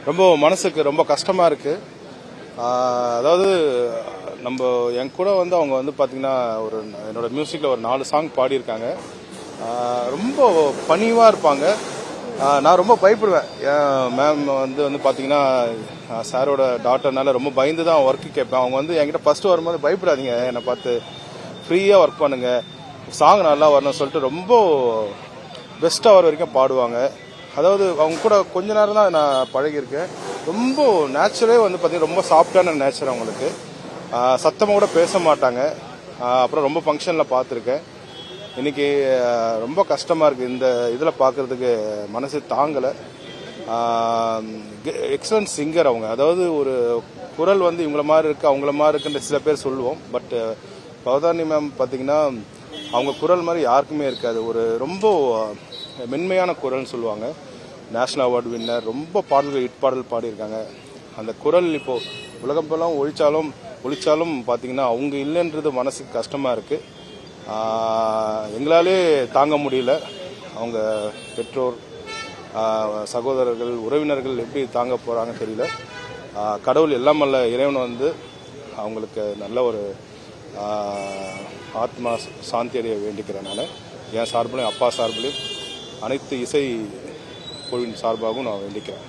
ரொம்ப மனசுக்கு ரொம்ப கஷ்டமா இருக்கு. அதாவது நம்ம என் கூட வந்து அவங்க வந்து பாத்தீங்கன்னா ஒரு என்னோட மியூசிக்ல ஒரு 4 சாங் பாடியிருக்காங்க. ரொம்ப பணிவா இருப்பாங்க. நான் ரொம்ப பயப்படுவேன். மேம் வந்து பாத்தீங்கன்னா சாரோட டாட்டர்னால ரொம்ப பயந்து தான் ஒர்க்கு கேட்பேன். அவங்க வந்து என்கிட்ட ஃபர்ஸ்ட் வரும்போது பயப்படாதீங்க, என்னை பார்த்து ஃப்ரீயா ஒர்க் பண்ணுங்க, சாங் நல்லா வரணும்னு சொல்லிட்டு ரொம்ப பெஸ்ட் அவர் வரைக்கும் பாடுவாங்க. அதாவது அவங்க கூட கொஞ்ச நேரம் தான் நான் பழகியிருக்கேன். ரொம்ப நேச்சுரலே வந்து பார்த்தீங்கன்னா ரொம்ப சாஃப்டான நேச்சர் அவங்களுக்கு. சத்தமாக கூட பேச மாட்டாங்க. அப்புறம் ரொம்ப ஃபங்க்ஷனில் பார்த்துருக்கேன். இன்னைக்கு ரொம்ப கஷ்டமாக இருக்குது இந்த இதில் பார்க்கறதுக்கு மனசு தாங்கலை. எக்ஸலன்ட் சிங்கர் அவங்க. அதாவது ஒரு குரல் வந்து இவங்கள மாதிரி இருக்கு அவங்கள மாதிரி இருக்குன்ற சில பேர் சொல்லுவோம். பட் பவதாரணி மேம் பார்த்தீங்கன்னா அவங்க குரல் மாதிரி யாருக்குமே இருக்காது. ஒரு ரொம்ப மென்மையான குரல்னு சொல்லுவாங்க. நேஷனல் அவார்டு வின்னர், ரொம்ப பாடல்கள் ஹிட் பாடல் பாடியிருக்காங்க. அந்த குரல் இப்போ உலகம் ஃபுல்லாக ஒழிச்சாலும் பார்த்தீங்கன்னா அவங்க இல்லைன்றது மனசுக்கு கஷ்டமாக இருக்கு. எங்களாலே தாங்க முடியல. அவங்க பெற்றோர், சகோதரர்கள், உறவினர்கள் எப்படி தாங்க போறாங்க தெரியல. கடவுள் எல்லாம் வல்ல இறைவன் வந்து அவங்களுக்கு நல்ல ஒரு ஆத்மா சாந்தி அடைய வேண்டிக்கிறேன். நான் என் சார்பிலையும் அப்பா சார்பிலையும் அனைத்து இசை குழுவின் சார்பாகவும் நான் வேண்டிக்கிறேன்.